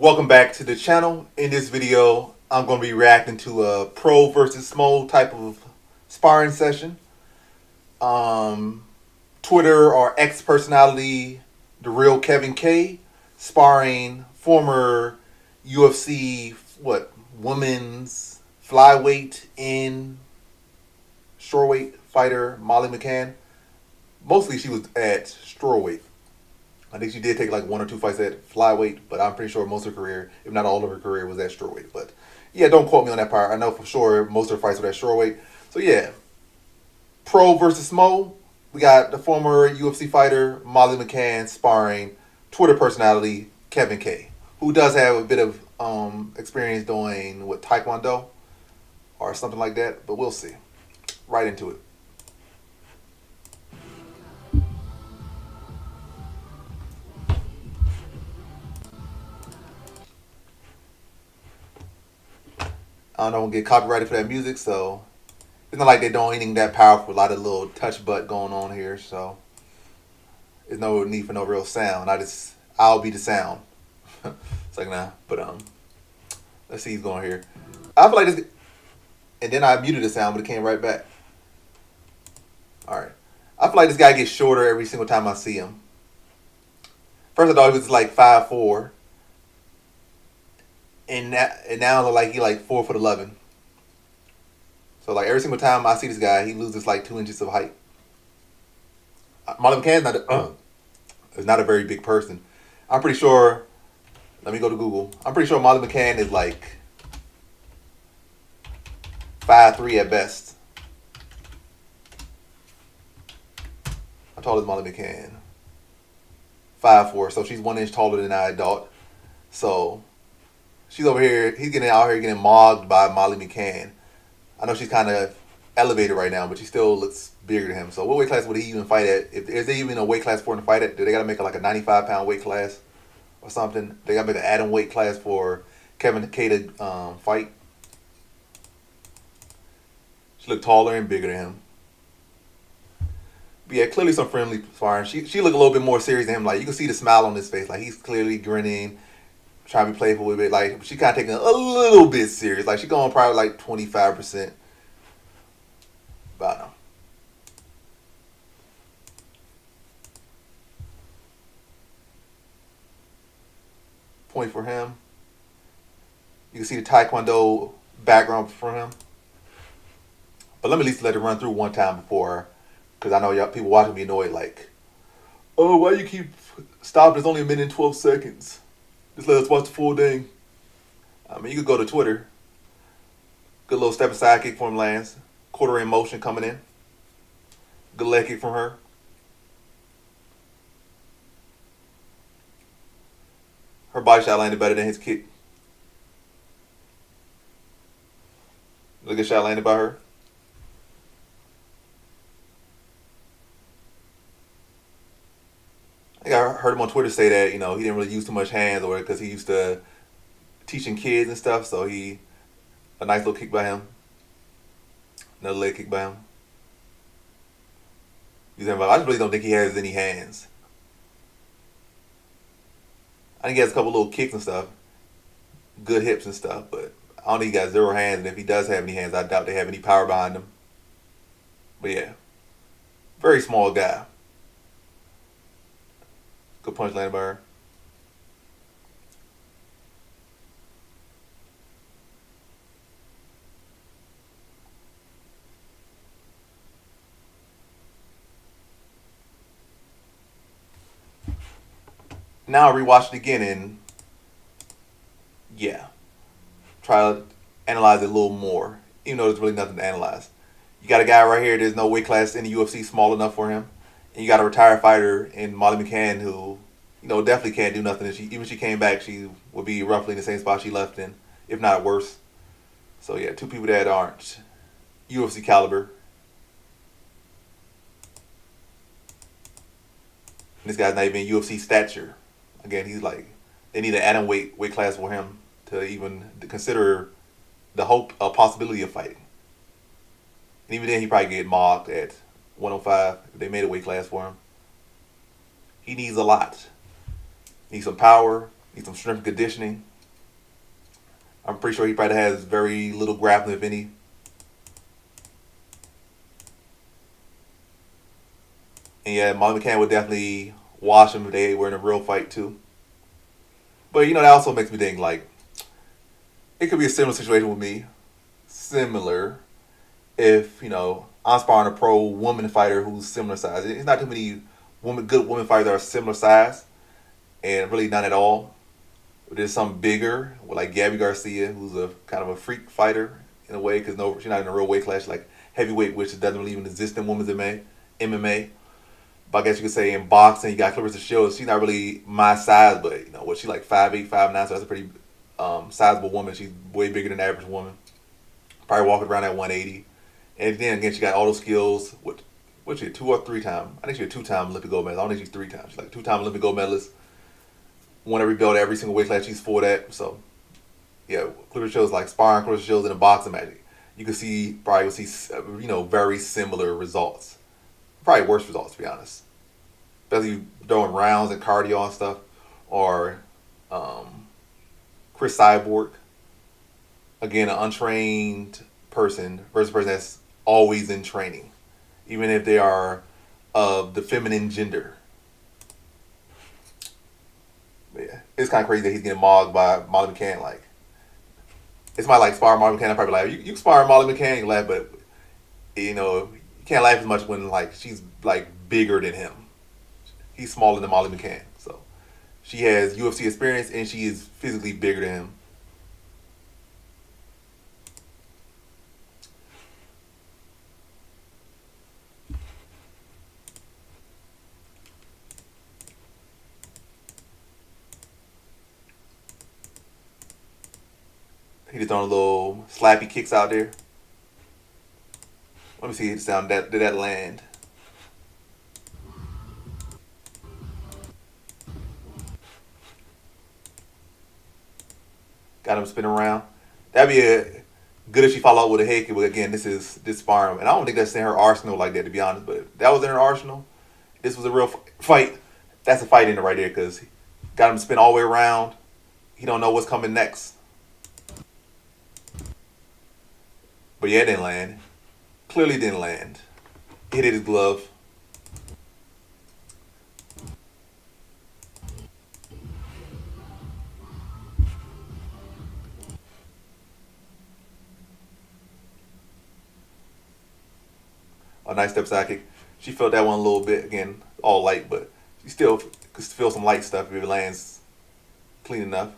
Welcome back to the channel. In this video, I'm going to be reacting to a pro versus SCHMO type of sparring session. Twitter or X personality, the real Kevin K, sparring former UFC women's flyweight and strawweight fighter Molly McCann. Mostly she was at strawweight. I think she did take like one or two fights at flyweight, but I'm pretty sure most of her career, if not all of her career, was at strawweight. But yeah, don't quote me on that part. I know for sure most of her fights were at strawweight. So yeah, pro versus SCHMO. We got the former UFC fighter Molly McCann sparring Twitter personality Kevin K, who does have a bit of experience doing with Taekwondo or something like that. But we'll see. Right into it. I don't get copyrighted for that music, so it's not like they're doing anything that powerful. A lot of little touch butt going on here, so there's no need for no real sound. I'll be the sound. It's like nah, but let's see, he's going here. I feel like this, and then I muted the sound, but it came right back. All right, I feel like this guy gets shorter every single time I see him. First I thought he was like 5'4", and now I look like he like 4'11". So like every single time I see this guy, he loses like 2 inches of height. Molly McCann is not a very big person. I'm pretty sure. Let me go to Google. I'm pretty sure Molly McCann is like 5'3" at best. How tall is Molly McCann? 5'4". So she's 1 inch taller than I thought. So she's over here. He's getting out here getting mobbed by Molly McCann. I know she's kind of elevated right now, but she still looks bigger than him. So what weight class would he even fight at? Is there even a weight class for him to fight at? Do they got to make it like a 95-pound weight class or something? They got to make an add-on weight class for Kevin K to fight. She looked taller and bigger than him. But yeah, clearly some friendly sparring. She looked a little bit more serious than him. Like you can see the smile on his face. Like he's clearly grinning, trying to be playful with it. Like she kind of taking it a little bit serious. Like she going probably like 25%. About now. Point for him. You can see the Taekwondo background for him. But let me at least let it run through one time before, because I know y'all people watching me annoyed like, oh, why you keep stopping? It's only a minute and 12 seconds. Just let us watch the full thing. I mean, you could go to Twitter. Good little step aside kick from Lance. Quarter in motion coming in. Good leg kick from her. Her body shot landed better than his kick. Look at shot landed by her. I think I heard him on Twitter say that, he didn't really use too much hands, or because he used to teaching kids and stuff, so a nice little kick by him. Another leg kick by him. I just really don't think he has any hands. I think he has a couple little kicks and stuff. Good hips and stuff, but I don't think he got 0 hands, and if he does have any hands, I doubt they have any power behind him. But yeah, very small guy. Good punch landed by her. Now I rewatched it again and yeah, try to analyze it a little more, even though there's really nothing to analyze. You got a guy right here, there's no weight class in the UFC small enough for him. And you got a retired fighter in Molly McCann who, definitely can't do nothing. And even if she came back, she would be roughly in the same spot she left in, if not worse. So yeah, two people that aren't UFC caliber. And this guy's not even UFC stature. Again, he's like, they need an add-on weight class for him to even consider the hope, a possibility of fighting. And even then, he probably get mobbed at 105 if they made a weight class for him. He needs a lot. Needs some power. Needs some strength and conditioning. I'm pretty sure he probably has very little grappling, if any. And yeah, Molly McCann would definitely wash him if they were in a real fight too. But that also makes me think like it could be a similar situation with me. Similar if I'm sparring a pro woman fighter who's similar size. It's not too many good women fighters that are similar size, and really none at all. But there's some bigger, like Gabby Garcia, who's a kind of a freak fighter in a way, because no, she's not in a real weight class, she's like heavyweight, which doesn't really even exist in women's MMA. But I guess you could say in boxing, you got Clarissa Shields. She's not really my size, but what she like 5'8", 5'9", so that's a pretty sizable woman. She's way bigger than the average woman. Probably walking around at 180. And then again, she got all those skills. What she, 2 or 3 time? I think she's a 2-time Olympic gold medalist. I don't think she's 3 times. She's like 2-time Olympic gold medalist. Won every belt, every single weight class she's for that. So yeah, Clarissa Shields like sparring Clarissa Shields in a boxing match. You could see probably will see very similar results. Probably worse results, to be honest. Especially throwing rounds and cardio and stuff. Or Chris Cyborg. Again, an untrained person versus a person that's always in training. Even if they are of the feminine gender. But yeah, it's kind of crazy that he's getting mogged by Molly McCann. Like, it's my like spar Molly McCann. I'm probably like, you spar Molly McCann, you laugh, but you can't laugh as much when like she's like bigger than him. He's smaller than Molly McCann, so she has UFC experience and she is physically bigger than him. He just throwing little slappy kicks out there. Let me see it sound did that land. Got him spinning around. That'd be good if she follow up with a head kick. But again, this sparring, and I don't think that's in her arsenal like that, to be honest. But if that was in her arsenal, this was a real fight. That's a fight in it right there, because got him spin all the way around. He don't know what's coming next. But yeah, it didn't land. Clearly didn't land. Hit his glove. A nice step side kick. She felt that one a little bit. Again, all light, but she still could feel some light stuff if it lands clean enough.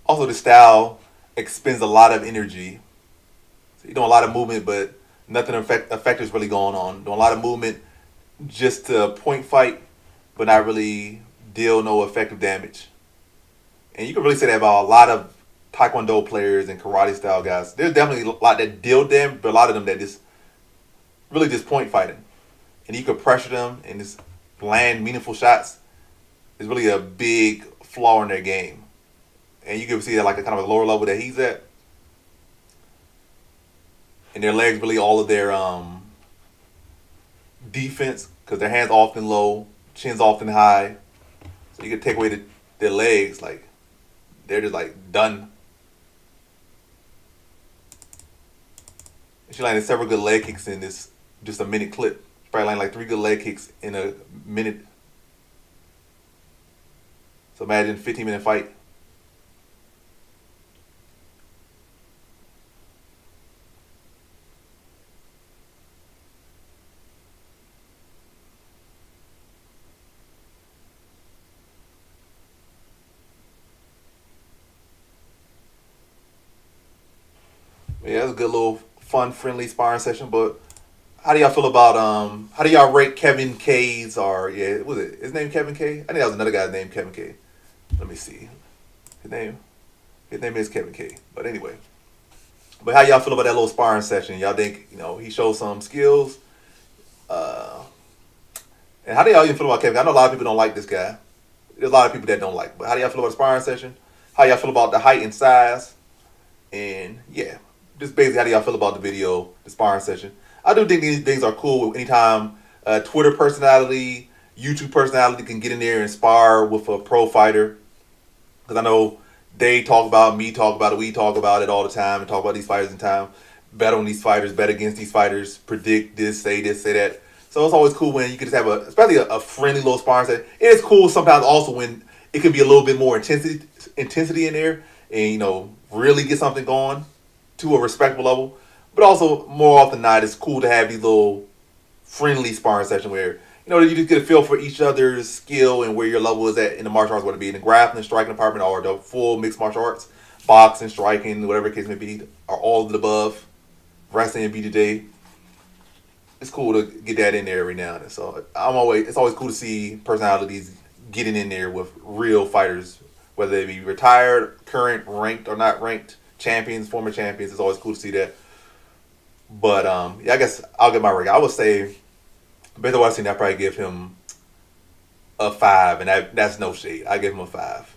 Also, the style expends a lot of energy. So you're doing a lot of movement, but nothing effective is really going on. Doing a lot of movement just to point fight, but not really deal no effective damage. And you can really say that about a lot of Taekwondo players and karate style guys. There's definitely a lot that deal damage, but a lot of them that just really just point fighting. And you could pressure them and just land meaningful shots. Is really a big flaw in their game. And you can see that like a kind of a lower level that he's at. And their legs really all of their defense, because their hands often low, chin's often high. So you can take away their legs, like they're just like done. She landed several good leg kicks in this just a minute clip. She probably landed like 3 good leg kicks in a minute. So imagine 15-minute fight. Yeah, it was a good little fun, friendly sparring session. But how do y'all feel about how do y'all rate Kevin K's, or yeah, was it his name Kevin K? I think that was another guy's name Kevin K. Let me see. His name is Kevin K. But anyway. But how y'all feel about that little sparring session? Y'all think, he showed some skills? And how do y'all even feel about Kevin? I know a lot of people don't like this guy. There's a lot of people that don't like. But how do y'all feel about the sparring session? How y'all feel about the height and size? And yeah, just basically how do y'all feel about the video, the sparring session? I do think these things are cool. Anytime Twitter personality, YouTube personality can get in there and spar with a pro fighter. Because I know they talk about, me talk about it, we talk about it all the time, and talk about these fighters in time. Bet on these fighters, bet against these fighters, predict this, say that. So it's always cool when you can just have especially a friendly little sparring session. It is cool sometimes also when it can be a little bit more intensity in there, and really get something going to a respectable level. But also more often than not, it's cool to have these little friendly sparring sessions where you just get a feel for each other's skill and where your level is at in the martial arts, whether it be in the grappling, striking department, or the full mixed martial arts, boxing, striking, whatever the case may be, or all of the above, wrestling and BJJ. It's cool to get that in there every now and then. So it's always cool to see personalities getting in there with real fighters, whether they be retired, current, ranked or not ranked, champions, former champions. It's always cool to see that. But I guess I'll get my rank. I would say, based on what I've seen, I'd probably give him a 5, and that's no shade. I give him a 5.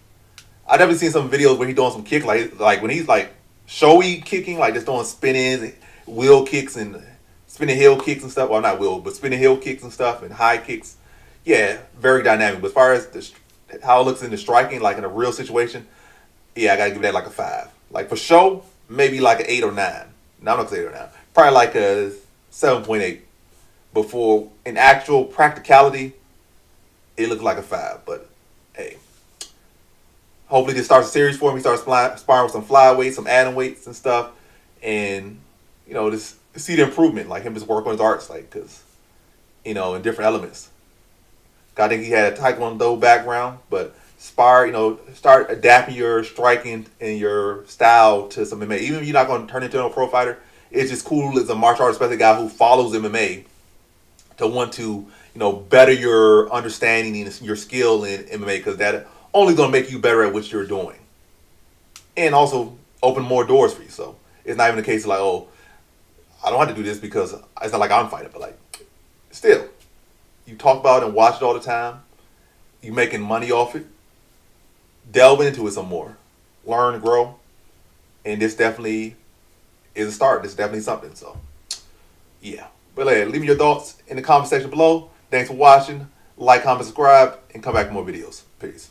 I definitely seen some videos where he's doing some kick, like when he's like showy kicking, like just doing spin-ins, wheel kicks, and spinning heel kicks and stuff. Well, not wheel, but spinning heel kicks and stuff, and high kicks. Yeah, very dynamic. But as far as how it looks in the striking, like in a real situation, yeah, I gotta give that like a 5. Like for show, maybe like an 8 or 9. No, I'm not gonna say 8 or 9. Probably like a 7.8. But for in actual practicality, it looks like a 5. But hey, hopefully this starts a series for him. He starts sparring with some flyweights, some atom weights and stuff, and just see the improvement, like him just work on his arts, like because in different elements. I think he had a Taekwondo background, but start adapting your striking and your style to some MMA. Even if you're not going to turn into a pro fighter, it's just cool as a martial arts, especially a guy who follows MMA, to want to better your understanding and your skill in MMA, because that only going to make you better at what you're doing, and also open more doors for you. So it's not even a case of like, oh, I don't have to do this because it's not like I'm fighting, but like still, you talk about it and watch it all the time. You making money off it. Delve into it some more, learn, grow, and this definitely is a start. This is definitely something. So yeah. But leave me your thoughts in the comment section below. Thanks for watching. Like, comment, subscribe, and come back for more videos. Peace.